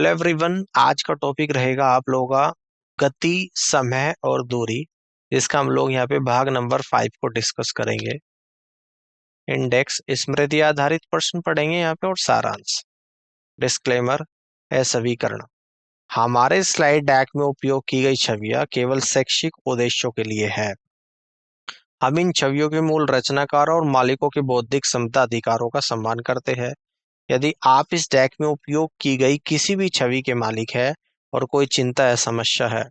Hello everyone, आज का topic रहेगा आप लोगों का गति, समय और दूरी, जिसका हम लोग यहाँ पे भाग नंबर 5 को डिस्कस करेंगे। इंडेक्स, स्मृति आधारित प्रश्न पढ़ेंगे यहाँ पे और सारांश। डिस्क्लेमर, सवीकरण। हमारे स्लाइड डेक में उपयोग की गई छवियां केवल शैक्षिक उद्देश्यों के लिए है। हम इन छवियों के मूल रचनाकारों और मालिकों के बौद्धिक क्षमता अधिकारों का सम्मान करते हैं। यदि आप इस डेक में उपयोग की गई किसी भी छवि के मालिक है और कोई चिंता या समस्या है,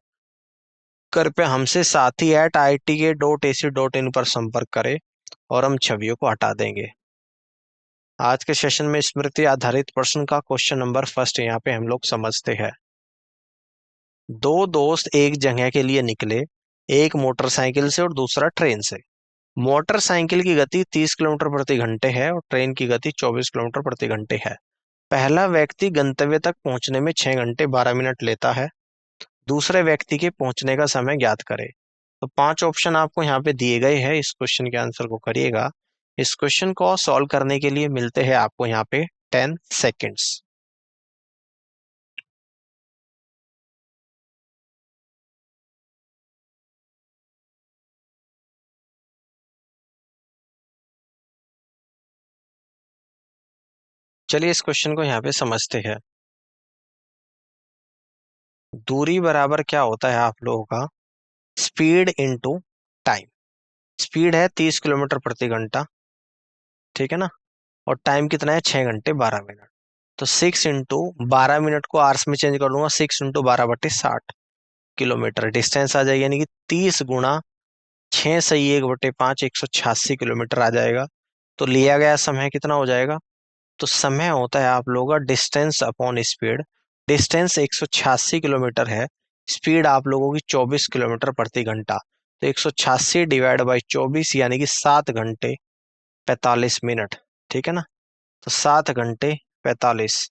कृपया हमसे sathi@itk.ac.in पर संपर्क करें और हम छवियों को हटा देंगे। आज के सेशन में स्मृति आधारित प्रश्न का क्वेश्चन नंबर फर्स्ट यहाँ पे हम लोग समझते हैं। दो दोस्त एक जगह के लिए निकले, एक मोटरसाइकिल से और दूसरा ट्रेन से। मोटरसाइकिल की गति 30 किलोमीटर प्रति घंटे है और ट्रेन की गति 24 किलोमीटर प्रति घंटे है। पहला व्यक्ति गंतव्य तक पहुंचने में 6 घंटे 12 मिनट लेता है। दूसरे व्यक्ति के पहुंचने का समय ज्ञात करे। तो 5 ऑप्शन आपको यहाँ पे दिए गए हैं, इस क्वेश्चन के आंसर को करिएगा। इस क्वेश्चन को सॉल्व करने के लिए मिलते हैं आपको यहाँ पे 10 सेकेंड्स। चलिए इस क्वेश्चन को यहाँ पे समझते हैं। दूरी बराबर क्या होता है आप लोगों का, स्पीड इंटू टाइम। स्पीड है 30 किलोमीटर प्रति घंटा, ठीक है ना, और टाइम कितना है 6 घंटे 12 मिनट। तो 6 इंटू 12 मिनट को आवर्स में चेंज कर दूंगा, 6 इंटू 12/60 किलोमीटर डिस्टेंस आ जाएगी, यानी कि 30 गुणा 6 सही 1/5 186 किलोमीटर आ जाएगा। तो लिया गया समय कितना हो जाएगा, तो समय होता है आप लोगों का distance upon speed. Distance 186 kilometre है, स्पीड आप लोगों की 24 किलोमीटर प्रति घंटा। तो 186 डिवाइड बाई 24 यानी कि 7 घंटे 45 मिनट, ठीक है ना। तो 7 घंटे 45।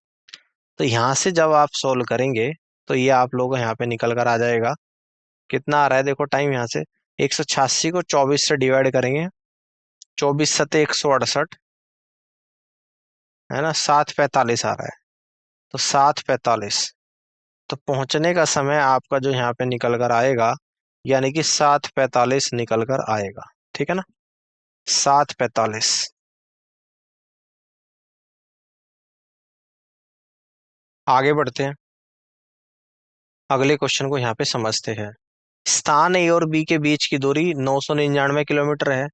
तो यहाँ से जब आप सोल्व करेंगे तो ये आप लोगों को यहाँ पे निकल कर आ जाएगा। कितना आ रहा है देखो टाइम, यहाँ से 186 को 24 से डिवाइड करेंगे, 24 सते 168, है ना, 7:45 आ रहा है। तो 7:45, तो पहुंचने का समय आपका जो यहाँ पे निकल कर आएगा, यानी कि 7:45 निकल कर आएगा, ठीक है ना, 7:45। आगे बढ़ते हैं, अगले क्वेश्चन को यहाँ पे समझते हैं। स्थान ए और बी के बीच की दूरी 999 किलोमीटर है।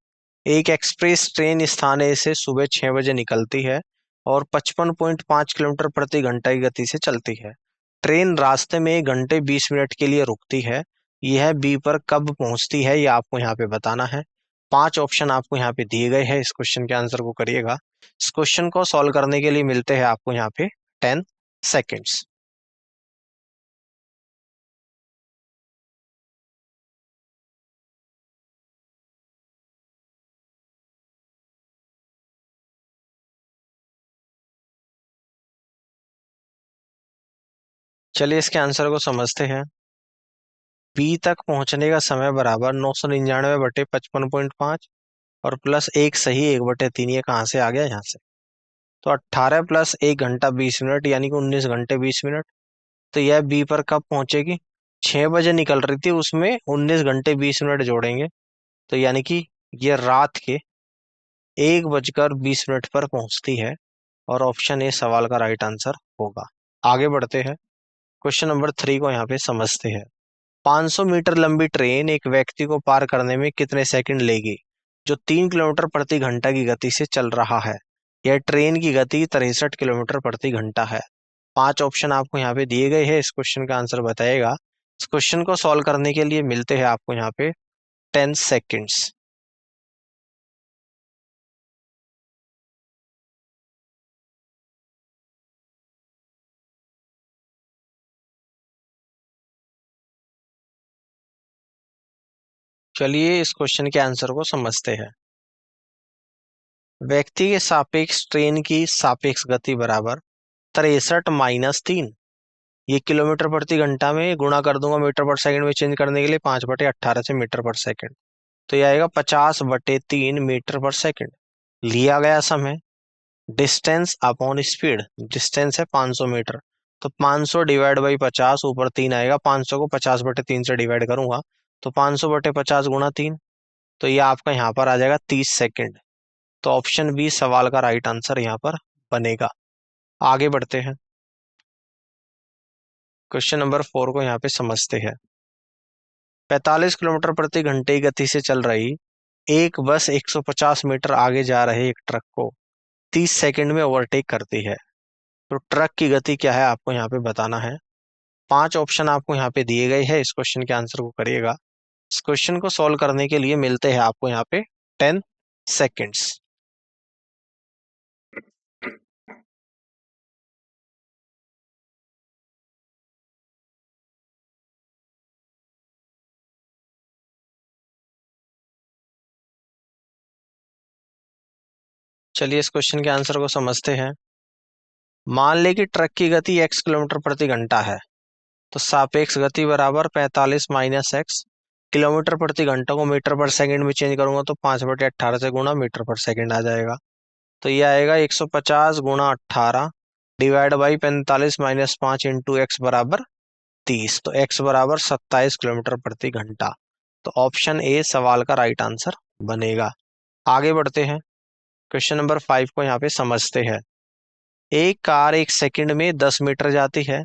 एक एक्सप्रेस ट्रेन स्थान ए से सुबह 6 बजे निकलती है और 55.5 किलोमीटर प्रति घंटा की गति से चलती है। ट्रेन रास्ते में 1 घंटे 20 मिनट के लिए रुकती है। यह बी पर कब पहुंचती है, यह आपको यहाँ पे बताना है। 5 ऑप्शन आपको यहाँ पे दिए गए हैं, इस क्वेश्चन के आंसर को करिएगा। इस क्वेश्चन को सॉल्व करने के लिए मिलते हैं आपको यहाँ पे 10 सेकेंड्स। चलिए इसके आंसर को समझते हैं। बी तक पहुंचने का समय बराबर 999/55.5 और प्लस एक सही 1/3। ये कहाँ से आ गया, यहाँ से। तो 18 प्लस 1 घंटा 20 मिनट यानी कि 19 घंटे 20 मिनट। तो यह बी पर कब पहुंचेगी, 6 बजे निकल रही थी, उसमें 19 घंटे 20 मिनट जोड़ेंगे, तो यानी कि ये रात के 1 बजकर 20 मिनट पर पहुंचती है। और ऑप्शन ए सवाल का राइट आंसर होगा। आगे बढ़ते हैं, क्वेश्चन नंबर 3 को यहाँ पे समझते हैं। 500 मीटर लंबी ट्रेन एक व्यक्ति को पार करने में कितने सेकंड लेगी, जो 3 किलोमीटर प्रति घंटा की गति से चल रहा है। यह ट्रेन की गति 63 किलोमीटर प्रति घंटा है। 5 ऑप्शन आपको यहाँ पे दिए गए हैं, इस क्वेश्चन का आंसर बताएगा। इस क्वेश्चन को सॉल्व करने के लिए मिलते हैं आपको यहाँ पे 10 सेकेंड्स। चलिए इस क्वेश्चन के आंसर को समझते हैं। व्यक्ति के सापेक्ष ट्रेन की सापेक्ष गति बराबर 63 - 3। ये किलोमीटर प्रति घंटा में गुणा कर दूंगा मीटर पर सेकंड में चेंज करने के लिए, 5/18 से मीटर पर सेकंड। तो ये आएगा 50/3 मीटर पर सेकंड। लिया गया समय डिस्टेंस अपॉन स्पीड, डिस्टेंस है 500 मीटर, तो 500 डिवाइड बाई 50, ऊपर 3 आएगा, 500 को 50/3 से डिवाइड करूंगा तो 500/50 गुणा 3, तो ये आपका यहाँ पर आ जाएगा 30 सेकेंड। तो ऑप्शन बी सवाल का राइट आंसर यहाँ पर बनेगा। आगे बढ़ते हैं, क्वेश्चन नंबर 4 को यहाँ पे समझते हैं। 45 किलोमीटर प्रति घंटे की गति से चल रही एक बस 150 मीटर आगे जा रहे एक ट्रक को 30 सेकंड में ओवरटेक करती है। तो ट्रक की गति क्या है आपको यहाँ पे बताना है। 5 ऑप्शन आपको यहाँ पे दिए गए हैं, इस क्वेश्चन के आंसर को करिएगा। इस क्वेश्चन को सॉल्व करने के लिए मिलते हैं आपको यहाँ पे 10 सेकेंड्स। चलिए इस क्वेश्चन के आंसर को समझते हैं। मान ले कि ट्रक की गति x किलोमीटर प्रति घंटा है, तो सापेक्ष गति बराबर 45 माइनस एक्स। किलोमीटर प्रति घंटा को मीटर पर सेकंड में चेंज करूंगा तो 5/18 से गुणा मीटर पर सेकंड आ जाएगा। तो ये आएगा 150 गुणा 18 divide by 45 minus 5 into x बराबर 30। तो एक्स बराबर 27 किलोमीटर प्रति घंटा। तो ऑप्शन ए सवाल का राइट आंसर बनेगा। आगे बढ़ते हैं, क्वेश्चन नंबर 5 को यहाँ पे समझते हैं। एक कार 1 सेकंड में 10 मीटर जाती है,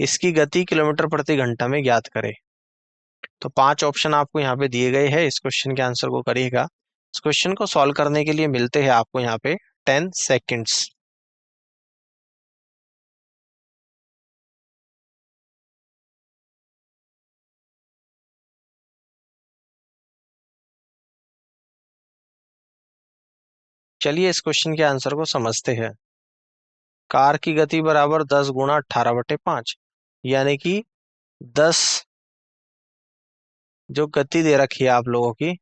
इसकी गति किलोमीटर प्रति घंटा में ज्ञात करें। तो 5 ऑप्शन आपको यहाँ पे दिए गए हैं, इस क्वेश्चन के आंसर को करिएगा। इस क्वेश्चन को सॉल्व करने के लिए मिलते हैं आपको यहाँ पे 10 सेकेंड्स। चलिए इस क्वेश्चन के आंसर को समझते हैं। कार की गति बराबर 10 गुणा 18/5, यानी कि 10 जो गति दे रखी है आप लोगों की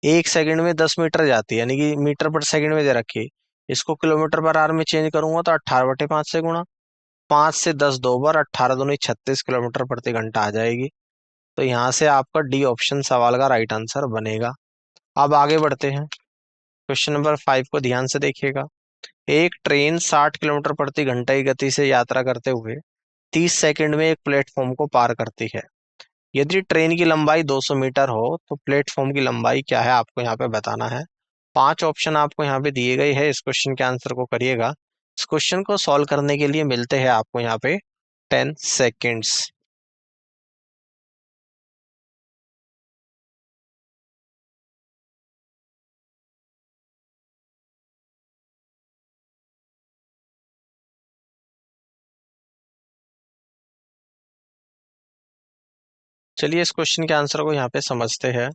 1 सेकंड में 10 मीटर जाती है, यानी कि मीटर पर सेकंड में दे रखी है। इसको किलोमीटर पर आवर में चेंज करूंगा तो 18/5 से गुणा, 5 से 10 दो बार, 18 दूनी 36 किलोमीटर प्रति घंटा आ जाएगी। तो यहाँ से आपका डी ऑप्शन सवाल का राइट आंसर बनेगा। अब आगे बढ़ते हैं, क्वेश्चन नंबर 5 को ध्यान से देखिएगा। एक ट्रेन 60 किलोमीटर प्रति घंटा की गति से यात्रा करते हुए 30 सेकंड में एक प्लेटफॉर्म को पार करती है। यदि ट्रेन की लंबाई 200 मीटर हो तो प्लेटफॉर्म की लंबाई क्या है आपको यहाँ पे बताना है। 5 ऑप्शन आपको यहाँ पे दिए गए हैं, इस क्वेश्चन के आंसर को करिएगा। इस क्वेश्चन को सॉल्व करने के लिए मिलते हैं आपको यहाँ पे 10 सेकेंड्स। चलिए इस क्वेश्चन के आंसर को यहाँ पे समझते हैं।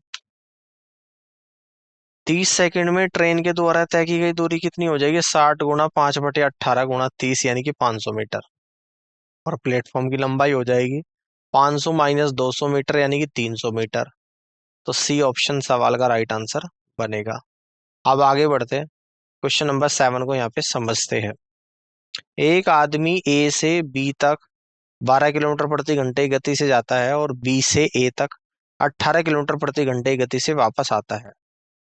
30 सेकंड में ट्रेन के द्वारा तय की गई दूरी कितनी हो जाएगी, 60 गुणा 5/18 गुणा 30, यानी कि 500 मीटर। और प्लेटफॉर्म की लंबाई हो जाएगी 500 माइनस 200 मीटर, यानी कि 300 मीटर। तो सी ऑप्शन सवाल का राइट आंसर बनेगा। अब आगे बढ़ते हैं, क्वेश्चन नंबर 7 को यहाँ पे समझते हैं। एक आदमी ए से बी तक 12 किलोमीटर प्रति घंटे की गति से जाता है और बी से ए तक 18 किलोमीटर प्रति घंटे की गति से वापस आता है।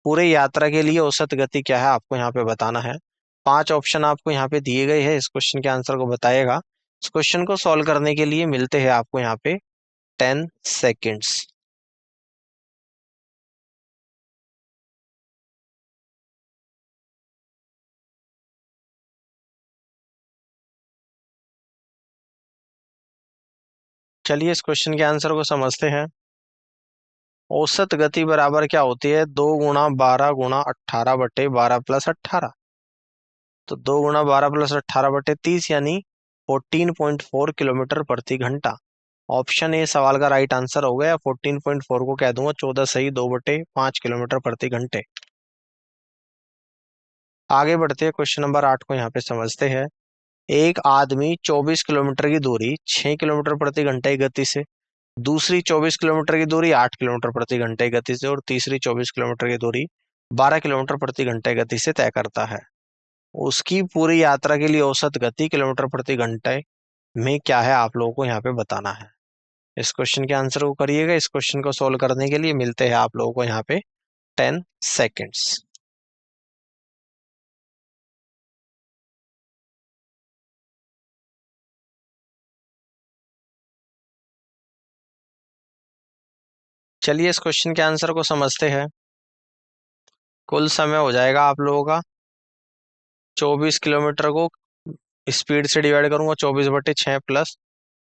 पूरे यात्रा के लिए औसत गति क्या है आपको यहाँ पे बताना है। 5 ऑप्शन आपको यहाँ पे दिए गए हैं, इस क्वेश्चन के आंसर को बताएगा। इस क्वेश्चन को सॉल्व करने के लिए मिलते हैं आपको यहाँ पे 10 सेकेंड्स। चलिए इस क्वेश्चन के आंसर को समझते हैं। औसत गति बराबर क्या होती है, 2 गुणा 12 गुणा 18/12 प्लस 18। तो 2 गुणा 12 प्लस 18/30, यानी 14.4 किलोमीटर प्रति घंटा। ऑप्शन ए सवाल का राइट आंसर हो गया। 14.4 को कह दूंगा 14 सही 2/5 किलोमीटर प्रति घंटे। आगे बढ़ते हैं, क्वेश्चन नंबर 8 को यहाँ पे समझते हैं। एक आदमी 24 किलोमीटर की दूरी 6 किलोमीटर प्रति घंटे की गति से, दूसरी 24 किलोमीटर की दूरी 8 किलोमीटर प्रति घंटे की गति से और तीसरी 24 किलोमीटर की दूरी 12 किलोमीटर प्रति घंटे की गति से तय करता है। उसकी पूरी यात्रा के लिए औसत गति किलोमीटर प्रति घंटे में क्या है आप लोगों को यहाँ पे बताना है। इस क्वेश्चन के आंसर को करिएगा। इस क्वेश्चन को सोल्व करने के लिए मिलते हैं आप लोगों को यहाँ पे 10 सेकेंड्स। चलिए इस क्वेश्चन के आंसर को समझते हैं। कुल समय हो जाएगा आप लोगों का 24 किलोमीटर को स्पीड से डिवाइड करूंगा 24/6 प्लस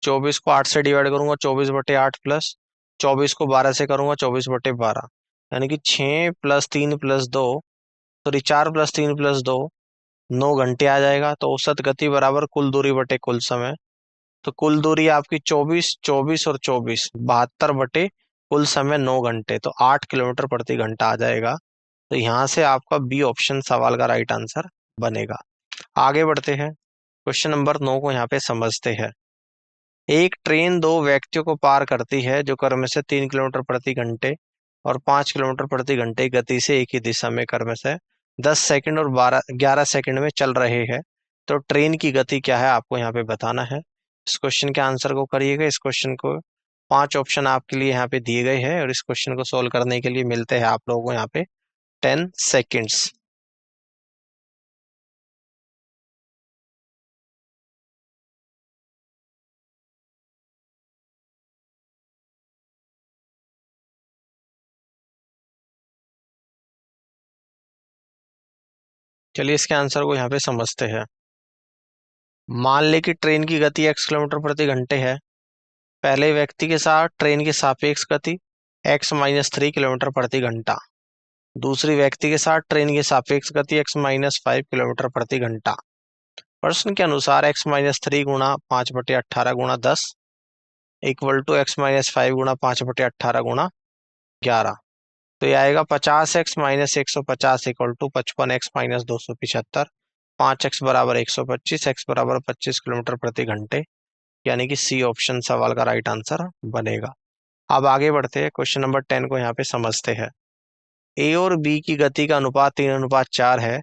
24 को 8 से डिवाइड करूंगा 24/8 प्लस 24 को 12 से करूंगा 24/12, यानी कि 6 + 3 + 2, सॉरी 4 + 3 + 2, 9 घंटे आ जाएगा। तो औसत गति बराबर कुल दूरी बटे कुल समय। तो कुल दूरी आपकी 24, 24 और 24, 72 बटे कुल समय 9 घंटे, तो 8 किलोमीटर प्रति घंटा आ जाएगा। तो यहाँ से आपका बी ऑप्शन सवाल का राइट आंसर बनेगा। आगे बढ़ते हैं, क्वेश्चन नंबर 9 को यहाँ पे समझते हैं। एक ट्रेन दो व्यक्तियों को पार करती है जो क्रम से 3 किलोमीटर प्रति घंटे और 5 किलोमीटर प्रति घंटे की गति से एक ही दिशा में क्रम से 10 सेकंड और 11 सेकंड में चल रहे हैं। तो ट्रेन की गति क्या है आपको यहाँ पे बताना है। इस क्वेश्चन के आंसर को करिएगा। इस क्वेश्चन को 5 ऑप्शन आपके लिए यहाँ पे दिए गए हैं और इस क्वेश्चन को सोल्व करने के लिए मिलते हैं आप लोगों को यहाँ पे 10 सेकेंड्स। चलिए इसके आंसर को यहाँ पे समझते हैं। मान ले कि ट्रेन की गति x किलोमीटर प्रति घंटे है। पहले व्यक्ति के साथ ट्रेन की सापेक्ष गति x - 3 किलोमीटर प्रति घंटा, दूसरी व्यक्ति के साथ ट्रेन की सापेक्ष गति x - 5 किलोमीटर प्रति घंटा। प्रश्न के अनुसार x - 3 गुणा 5/18 गुणा 10 इक्वल टू x - 5 गुणा 5/18 गुणा 11। तो ये आएगा 50x - 150 equal to 55x - 275, 5x बराबर 125, x बराबर 25 किलोमीटर प्रति घंटे, यानी कि सी ऑप्शन सवाल का राइट आंसर बनेगा। अब आगे बढ़ते हैं, क्वेश्चन नंबर 10 को यहाँ पे समझते हैं। ए और बी की गति का अनुपात 3:4 है।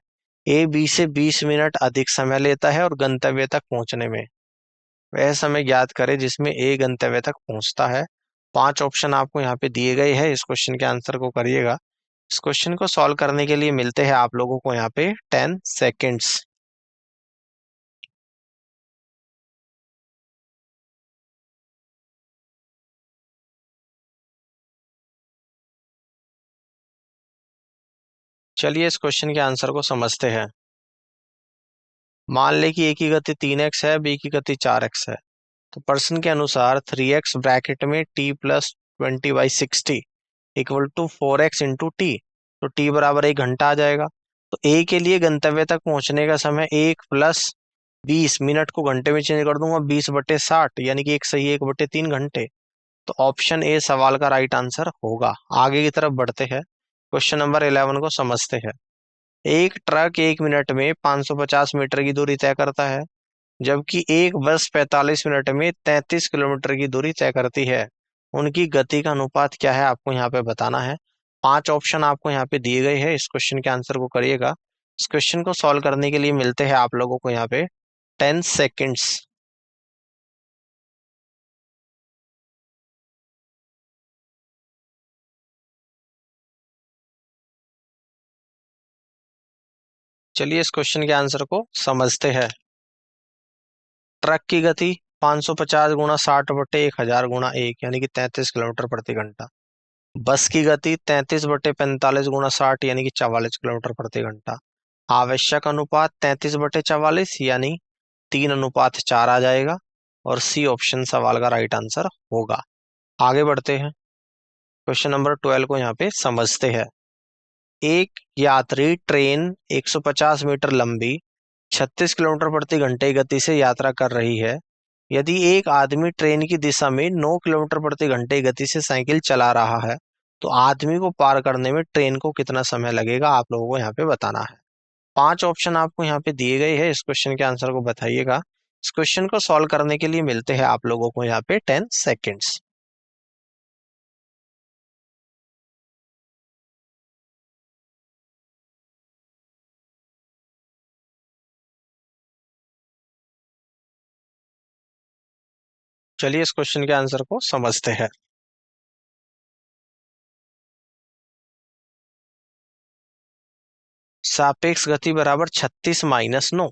ए बी से 20 मिनट अधिक समय लेता है और गंतव्य तक पहुंचने में। वह समय ज्ञात करे जिसमें ए गंतव्य तक पहुंचता है। 5 ऑप्शन आपको यहाँ पे दिए गए हैं। इस क्वेश्चन के आंसर को करिएगा। इस क्वेश्चन को सॉल्व करने के लिए मिलते हैं आप लोगों को यहाँ पे 10 सेकेंड्स। चलिए इस क्वेश्चन के आंसर को समझते हैं। मान ले कि ए की गति 3x है, बी की गति 4x है। तो प्रश्न के अनुसार 3x ब्रैकेट में t + 20/60 equal to 4x × t, तो t बराबर 1 घंटा आ जाएगा। तो ए के लिए गंतव्य तक पहुंचने का समय 1 + 20 मिनट को घंटे में चेंज कर दूंगा 20/60, यानी कि 1 सही 1/3 घंटे। तो ऑप्शन ए सवाल का राइट आंसर होगा। आगे की तरफ बढ़ते हैं, क्वेश्चन नंबर 11 को समझते हैं। एक ट्रक 1 मिनट में 550 मीटर की दूरी तय करता है, जबकि एक बस 45 मिनट में 33 किलोमीटर की दूरी तय करती है। उनकी गति का अनुपात क्या है आपको यहाँ पे बताना है। 5 ऑप्शन आपको यहाँ पे दिए गए हैं। इस क्वेश्चन के आंसर को करिएगा। इस क्वेश्चन को सॉल्व करने के लिए मिलते हैं आप लोगों को यहाँ पे 10 सेकेंड्स। चलिए इस क्वेश्चन के आंसर को समझते हैं। ट्रक की गति 550 गुणा 60/1000 गुणा 1, यानी कि 33 किलोमीटर प्रति घंटा। बस की गति 33/45 गुणा 60, यानी कि 44 किलोमीटर प्रति घंटा। आवश्यक अनुपात 33/44, यानी 3:4 आ जाएगा और सी ऑप्शन सवाल का राइट आंसर होगा। आगे बढ़ते हैं, क्वेश्चन नंबर 12 को यहाँ पे समझते हैं। एक यात्री ट्रेन 150 मीटर लंबी 36 किलोमीटर प्रति घंटे की गति से यात्रा कर रही है। यदि एक आदमी ट्रेन की दिशा में 9 किलोमीटर प्रति घंटे की गति से साइकिल चला रहा है, तो आदमी को पार करने में ट्रेन को कितना समय लगेगा आप लोगों को यहाँ पे बताना है। 5 ऑप्शन आपको यहाँ पे दिए गए हैं। इस क्वेश्चन के आंसर को बताइएगा। इस क्वेश्चन को सॉल्व करने के लिए मिलते हैं आप लोगों को यहाँ पे 10 सेकेंड्स। चलिए इस क्वेश्चन के आंसर को समझते हैं। सापेक्ष गति बराबर 36 - 9,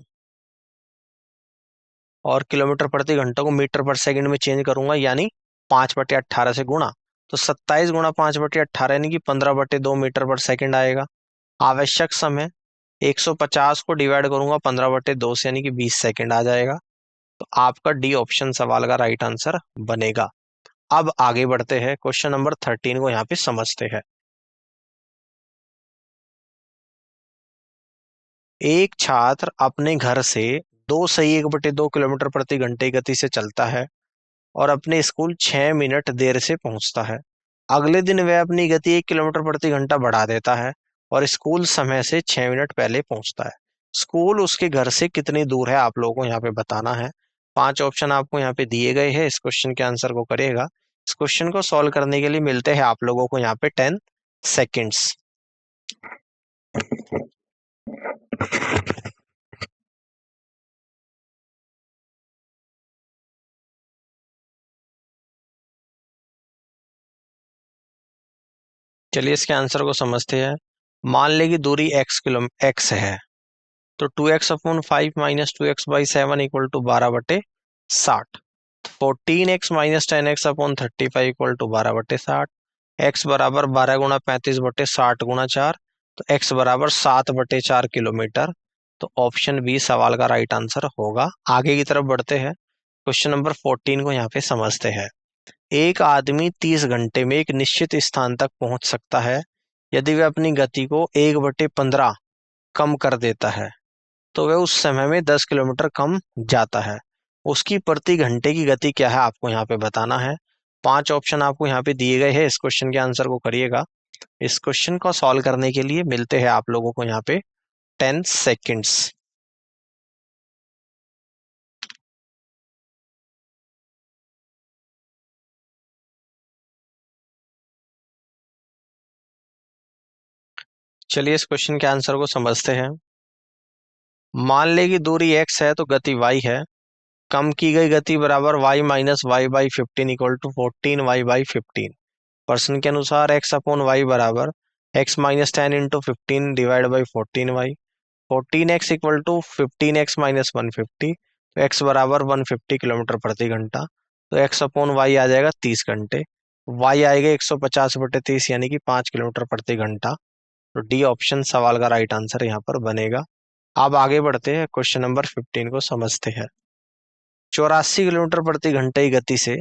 और किलोमीटर प्रति घंटा को मीटर पर सेकंड में चेंज करूंगा, यानी 5/18 से गुणा। तो 27 गुणा 5/18 यानी कि 15/2 मीटर पर सेकंड आएगा। आवश्यक समय 150 को डिवाइड करूंगा 15/2 से, यानी कि 20 सेकंड आ जाएगा। तो आपका डी ऑप्शन सवाल का राइट आंसर बनेगा। अब आगे बढ़ते हैं, क्वेश्चन नंबर 13 को यहाँ पे समझते हैं। एक छात्र अपने घर से 2 से 1/2 किलोमीटर प्रति घंटे की गति से चलता है और अपने स्कूल 6 मिनट देर से पहुंचता है। अगले दिन वह अपनी गति 1 किलोमीटर प्रति घंटा बढ़ा देता है और स्कूल समय से 6 मिनट पहले पहुंचता है। स्कूल उसके घर से कितनी दूर है, आप लोगों को यहाँ पे बताना है। 5 ऑप्शन आपको यहाँ पे दिए गए हैं, इस क्वेश्चन के आंसर को करिएगा। इस क्वेश्चन को सॉल्व करने के लिए मिलते हैं आप लोगों को यहाँ पे 10 सेकेंड्स। चलिए इसके आंसर को समझते हैं। मान ले कि दूरी x है, तो 2x/5 -2x/7 equal to 12/60। 14x - 10x/35 equal to 12/60। x बराबर 12 × 35/60 × 4, तो x बराबर 7/4 किलोमीटर। तो ऑप्शन बी सवाल का राइट आंसर होगा। आगे की तरफ बढ़ते हैं, क्वेश्चन नंबर 14 को यहाँ पे समझते हैं। एक आदमी 30 घंटे में एक निश्चित स्थान तक पहुंच सकता है यदि वह अपनी गति को 1/15 कम कर देता है, तो वह उस समय में 10 किलोमीटर कम जाता है। उसकी प्रति घंटे की गति क्या है, आपको यहाँ पे बताना है। 5 ऑप्शन आपको यहाँ पे दिए गए हैं, इस क्वेश्चन के आंसर को करिएगा। इस क्वेश्चन को सॉल्व करने के लिए मिलते हैं आप लोगों को यहाँ पे 10 सेकेंड्स। चलिए इस क्वेश्चन के आंसर को समझते हैं। मान ले कि दूरी x है तो गति y है। कम की गई गति बराबर y - y/15 equal to 14y/15। प्रश्न के अनुसार x/y बराबर x - 10 × 15 divide by 14y। 14x equal to 15x - 150, तो x बराबर 150 किलोमीटर प्रति घंटा। तो x/y आ जाएगा 30 घंटे, y आएगा 150/30 यानी कि 5 किलोमीटर प्रति घंटा। तो डी ऑप्शन सवाल का राइट आंसर यहाँ पर बनेगा। अब आगे बढ़ते हैं, क्वेश्चन नंबर 15 को समझते हैं। 84 किलोमीटर प्रति घंटे की गति से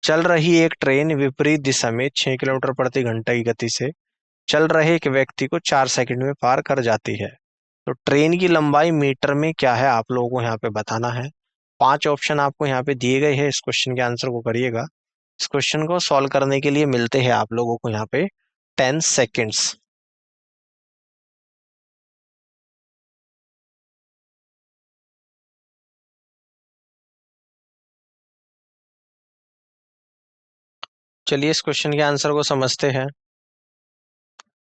चल रही एक ट्रेन विपरीत दिशा में 6 किलोमीटर प्रति घंटे की गति से चल रहे एक व्यक्ति को 4 सेकंड में पार कर जाती है। तो ट्रेन की लंबाई मीटर में क्या है, आप लोगों को यहाँ पे बताना है। 5 ऑप्शन आपको यहाँ पे दिए गए हैं, इस क्वेश्चन के आंसर को करिएगा। इस क्वेश्चन को सॉल्व करने के लिए मिलते हैं आप लोगों को यहाँ पे 10 सेकेंड्स। चलिए इस क्वेश्चन के आंसर को समझते हैं।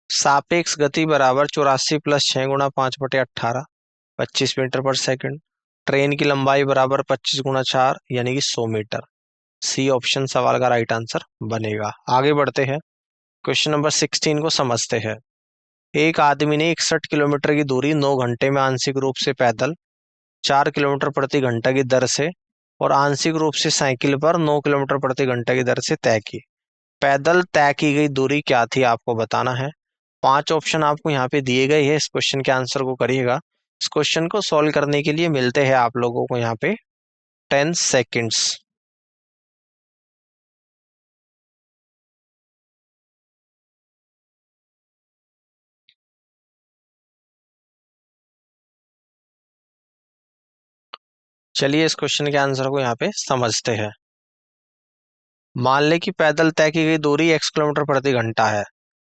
सापेक्ष गति बराबर 84 + 6 × 5/18, 25 मीटर पर सेकंड। ट्रेन की लंबाई बराबर 25 × 4 यानी कि 100 मीटर। सी ऑप्शन सवाल का राइट आंसर बनेगा। आगे बढ़ते हैं, क्वेश्चन नंबर 16 को समझते हैं। एक आदमी ने 61 किलोमीटर की दूरी 9 घंटे में आंशिक रूप से पैदल 4 किलोमीटर प्रति घंटा की दर से और आंशिक रूप से साइकिल पर 9 किलोमीटर प्रति घंटा की दर से तय की। पैदल तय की गई दूरी क्या थी, आपको बताना है। 5 ऑप्शन आपको यहाँ पे दिए गए हैं, इस क्वेश्चन के आंसर को करिएगा। इस क्वेश्चन को सॉल्व करने के लिए मिलते हैं आप लोगों को यहाँ पे 10 सेकेंड्स। चलिए इस क्वेश्चन के आंसर को यहाँ पे समझते हैं। मान ले कि पैदल तय की गई दूरी x किलोमीटर प्रति घंटा है,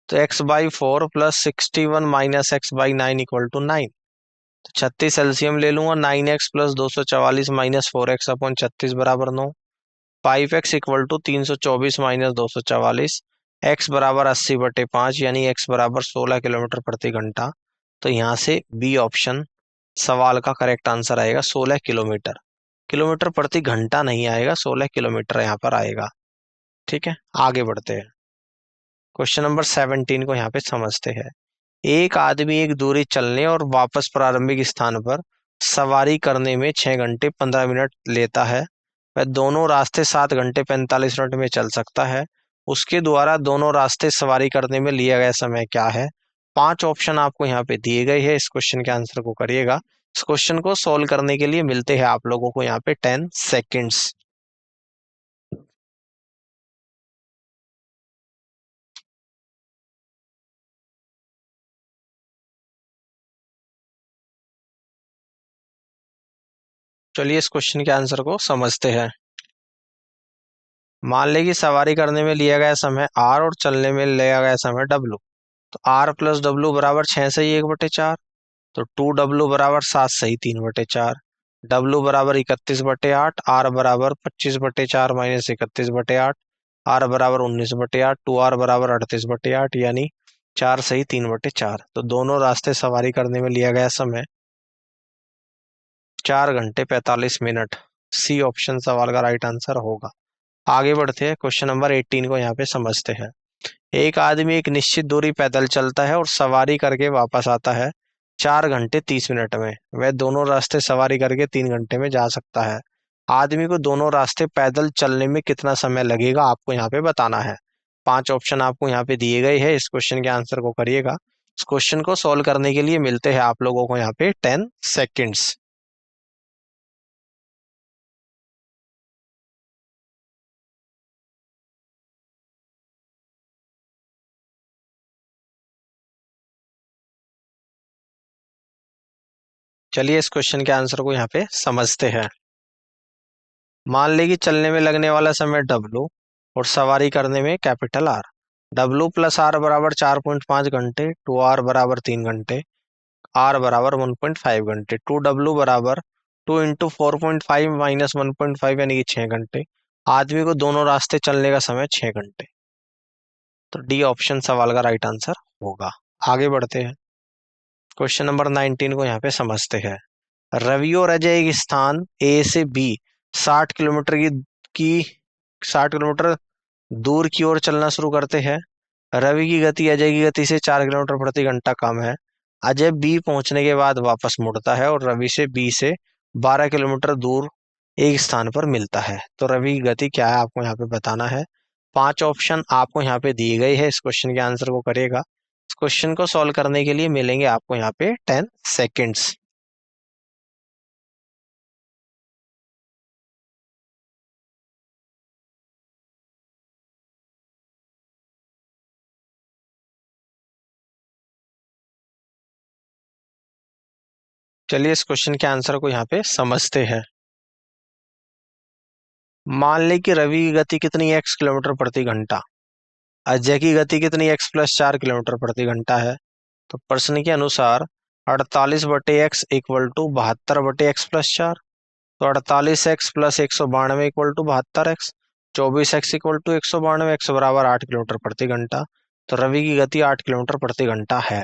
तो x/4 + 61 - x/9 इक्वल टू 9। तो 36 एलसीएम ले लूंगा, 9x + 244 - 4x/36 बराबर 9। 5x इक्वल टू 324 - 244, x बराबर 80/5 यानी x बराबर 16 किलोमीटर प्रति घंटा। तो यहाँ से बी ऑप्शन सवाल का करेक्ट आंसर आएगा 16 किलोमीटर। किलोमीटर प्रति घंटा नहीं आएगा, 16 किलोमीटर यहाँ पर आएगा। ठीक है, आगे बढ़ते हैं, क्वेश्चन नंबर 17 को यहाँ पे समझते हैं। एक आदमी एक दूरी चलने और वापस प्रारंभिक स्थान पर सवारी करने में 6 घंटे 15 मिनट लेता है। वह दोनों रास्ते 7 घंटे 45 मिनट में चल सकता है। उसके द्वारा दोनों रास्ते सवारी करने में लिया गया समय क्या है। 5 ऑप्शन आपको यहाँ पे दिए गए हैं, इस क्वेश्चन के आंसर को करिएगा। इस क्वेश्चन को सॉल्व करने के लिए मिलते हैं आप लोगों को यहाँ पे 10 सेकेंड्स। चलिए इस क्वेश्चन के आंसर को समझते हैं। मान लें कि सवारी करने में लिया गया समय आर और चलने में लिया गया समय डब्लू। तो आर प्लस डब्लू बराबर 6 सही 1/4। तो 2W बराबर 7 सही 3/4। डब्लू बराबर 31/8। आर बराबर 25/4 माइनस 31/8। आर बराबर 19/8। 2R बराबर 38/8 यानी 4 सही 3/4। तो दोनों रास्ते सवारी करने में लिया गया समय 4 घंटे 45 मिनट। सी ऑप्शन सवाल का राइट आंसर होगा। आगे बढ़ते हैं, क्वेश्चन नंबर 18 को यहाँ पे समझते हैं। एक आदमी एक निश्चित दूरी पैदल चलता है और सवारी करके वापस आता है 4 घंटे 30 मिनट में। वह दोनों रास्ते सवारी करके 3 घंटे में जा सकता है। आदमी को दोनों रास्ते पैदल चलने में कितना समय लगेगा आपको यहाँ पे बताना है। 5 ऑप्शन आपको यहाँ पे दिए गए हैं, इस क्वेश्चन के आंसर को करिएगा। इस क्वेश्चन को सॉल्व करने के लिए मिलते हैं आप लोगों को यहाँ पे 10 सेकेंड्स। चलिए इस क्वेश्चन के आंसर को यहाँ पे समझते हैं। मान लें कि चलने में लगने वाला समय डब्लू और सवारी करने में capital R. W plus R बराबर 4.5 घंटे। 2R बराबर 3 घंटे। आर बराबर 1.5 घंटे। 2W बराबर 2 इंटू 4.5 माइनस 1.5 यानी कि 6 घंटे। आदमी को दोनों रास्ते चलने का समय 6 घंटे। तो डी ऑप्शन सवाल का राइट आंसर होगा। आगे बढ़ते हैं, क्वेश्चन नंबर 19 को यहाँ पे समझते हैं। रवि और अजय एक स्थान ए से बी 60 किलोमीटर की 60 किलोमीटर दूर की ओर चलना शुरू करते हैं। रवि की गति अजय की गति से 4 किलोमीटर प्रति घंटा कम है। अजय बी पहुंचने के बाद वापस मुड़ता है और रवि से बी से 12 किलोमीटर दूर एक स्थान पर मिलता है। तो रवि की गति क्या है आपको यहाँ पे बताना है। 5 ऑप्शन आपको यहाँ पे दिए गए हैं, इस क्वेश्चन के आंसर को करिएगा। इस क्वेश्चन को सॉल्व करने के लिए मिलेंगे आपको यहाँ पे 10 सेकेंड्स। चलिए इस क्वेश्चन के आंसर को यहाँ पे समझते हैं। मान लें कि रवि की गति कितनी है x किलोमीटर प्रति घंटा। अजय की गति कितनी x प्लस 4 किलोमीटर प्रति घंटा है। तो प्रश्न के अनुसार 48/x equal to 72/x plus 4। तो 48x plus 192 equal to 72x। 24x equal to 192। x बराबर 8 किलोमीटर प्रति घंटा। तो रवि की गति 8 किलोमीटर प्रति घंटा है।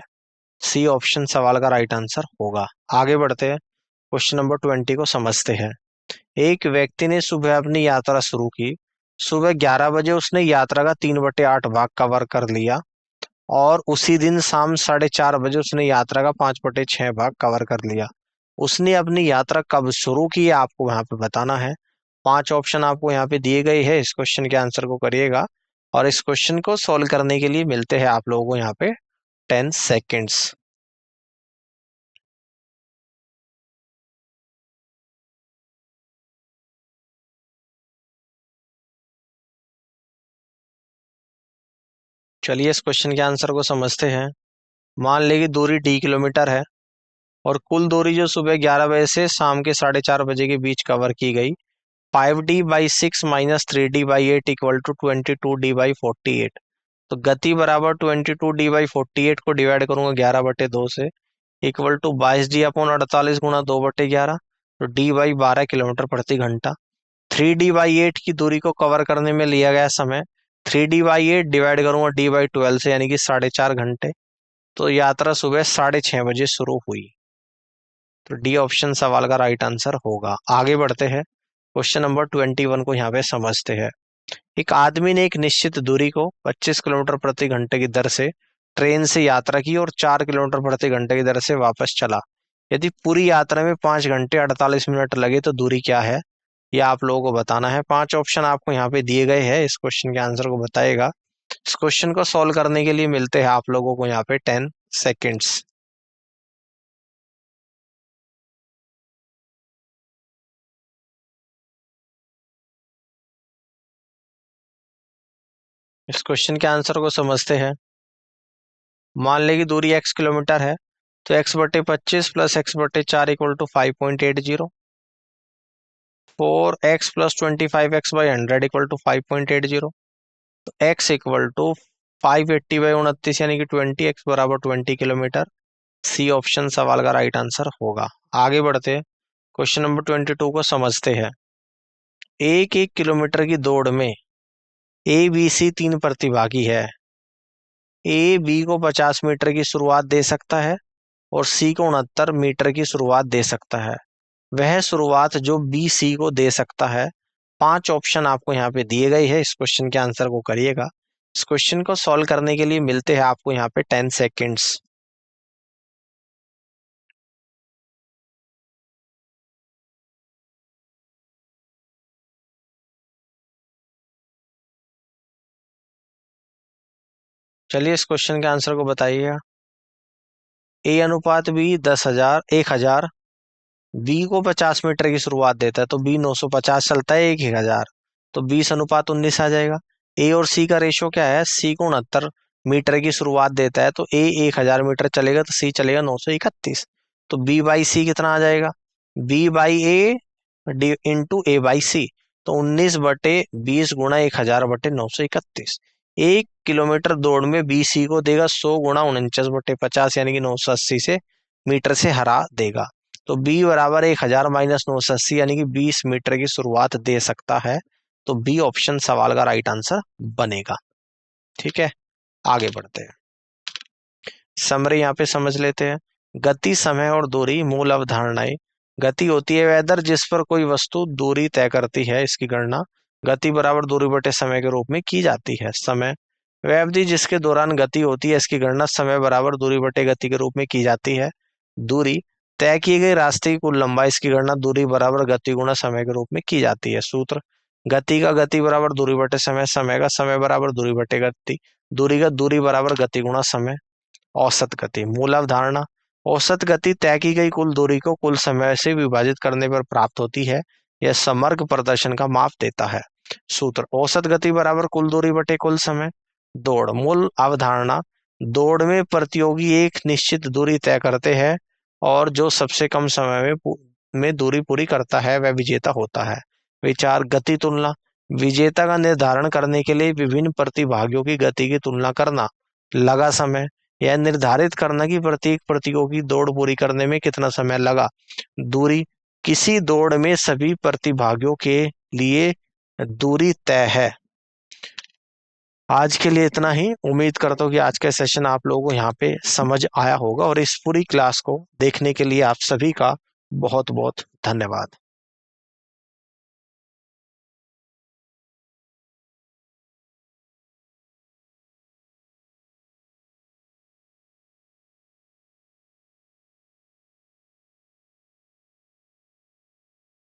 सी ऑप्शन सवाल का राइट आंसर होगा। आगे बढ़ते हैं, क्वेश्चन नंबर 20 को समझते हैं। एक व्यक्ति ने सुबह अपनी यात्रा शुरू की। सुबह 11 बजे उसने यात्रा का 3/8 भाग कवर कर लिया और उसी दिन शाम 4:30 बजे उसने यात्रा का 5/6 भाग कवर कर लिया। उसने अपनी यात्रा कब शुरू की है आपको यहाँ पे बताना है। 5 ऑप्शन आपको यहाँ पे दिए गए हैं, इस क्वेश्चन के आंसर को करिएगा और इस क्वेश्चन को सॉल्व करने के लिए मिलते हैं आप लोगों को यहाँ पे 10 सेकेंड्स। चलिए इस क्वेश्चन के आंसर को समझते हैं। मान लें कि दूरी d किलोमीटर है और कुल दूरी जो सुबह 11 बजे से शाम के 4:30 बजे के बीच कवर की गई 5d/6 minus 3d/8 equal to 22d/48। तो गति बराबर 22d/48 को डिवाइड करूंगा 11/2 से इक्वल टू 22d/48 गुणा 2/11। तो d/12 किलोमीटर प्रति घंटा। 3d/8 की दूरी को कवर करने में लिया गया समय 3d/8 डिवाइड करूंगा d/12 से यानी कि 4.5 घंटे। तो यात्रा सुबह 6:30 बजे शुरू हुई। तो डी ऑप्शन सवाल का राइट आंसर होगा। आगे बढ़ते हैं, क्वेश्चन नंबर 21 को यहाँ पे समझते हैं। एक आदमी ने एक निश्चित दूरी को 25 किलोमीटर प्रति घंटे की दर से ट्रेन से यात्रा की और 4 किलोमीटर प्रति घंटे की दर से वापस चला। यदि पूरी यात्रा में 5 घंटे 48 मिनट लगे तो दूरी क्या है। ये आप लोगों को बताना है। 5 ऑप्शन आपको यहाँ पे दिए गए हैं, इस क्वेश्चन के आंसर को बताएगा। इस क्वेश्चन को सॉल्व करने के लिए मिलते हैं आप लोगों को यहाँ पे 10 सेकेंड्स। इस क्वेश्चन के आंसर को समझते हैं। मान ले कि दूरी x किलोमीटर है, तो x/25 plus x/4 equal to 5.80। 4x plus 25x/100 equal to 5.80। तो x इक्वल टू 580/29 यानी कि 20x बराबर 20 किलोमीटर। सी ऑप्शन सवाल का राइट आंसर होगा। आगे बढ़ते हैं, क्वेश्चन नंबर 22 को समझते हैं। 1 किलोमीटर की दौड़ में ए बी सी 3 प्रतिभागी है। ए बी को 50 मीटर की शुरुआत दे सकता है और सी को 69 मीटर की शुरुआत दे सकता है। वह शुरुआत जो बी सी को दे सकता है। 5 ऑप्शन आपको यहाँ पे दिए गए हैं, इस क्वेश्चन के आंसर को करिएगा। इस क्वेश्चन को सॉल्व करने के लिए मिलते हैं आपको यहाँ पे 10 सेकेंड्स। चलिए इस क्वेश्चन के आंसर को बताइएगा। ए अनुपात बी 10,000 1,000, बी को 50 मीटर की शुरुआत देता है तो बी 950 चलता है, 1,000, तो 20:19 आ जाएगा। ए और सी का रेशो क्या है, सी को 69 मीटर की शुरुआत देता है तो ए 1,000 मीटर चलेगा तो सी चलेगा 931। तो बी बाई सी कितना आ जाएगा, B by A into A by C. तो 19/20 गुणा 1,000/931। 1 किलोमीटर दौड़ में बी सी को देगा 100 गुणा 49/50 यानी कि 980 से मीटर से हरा देगा। तो बी बराबर 1,000 माइनस 980 यानी कि 20 मीटर की शुरुआत दे सकता है। तो बी ऑप्शन सवाल का राइट आंसर बनेगा। ठीक है, आगे बढ़ते हैं। समरी यहाँ पे समझ लेते हैं। गति, समय और दूरी मूल अवधारणाएं। गति होती है वह दर जिस पर कोई वस्तु दूरी तय करती है, इसकी गणना गति बराबर दूरी बटे समय के रूप में की जाती है। समय वह अवधि जिसके दौरान गति होती है, इसकी गणना समय बराबर दूरी बटे गति के रूप में की जाती है। दूरी तय किए गए रास्ते की कुल लंबाई, इसकी गणना दूरी बराबर गति गुणा समय के रूप में की जाती है। सूत्र गति का गति बराबर दूरी बटे समय, समय का समय बराबर दूरी बटे गति, दूरी का दूरी बराबर गति गुणा समय। औसत गति मूल अवधारणा, औसत गति तय की गई कुल दूरी को कुल समय से विभाजित करने पर प्राप्त होती है। यह समग्र प्रदर्शन का माप देता है। सूत्र औसत गति बराबर कुल दूरी बटे कुल समय। दौड़ मूल अवधारणा, दौड़ में प्रतियोगी एक निश्चित दूरी तय करते हैं और जो सबसे कम समय में दूरी पूरी करता है वह विजेता होता है। विचार गति तुलना, विजेता का निर्धारण करने के लिए विभिन्न प्रतिभागियों की गति की तुलना करना। लगा समय, यह निर्धारित करना कि प्रत्येक प्रतियोगी दौड़ पूरी करने में कितना समय लगा। दूरी, किसी दौड़ में सभी प्रतिभागियों के लिए दूरी तय है। आज के लिए इतना ही। उम्मीद करता हूँ कि आज का सेशन आप लोगों को यहाँ पे समझ आया होगा और इस पूरी क्लास को देखने के लिए आप सभी का बहुत बहुत धन्यवाद।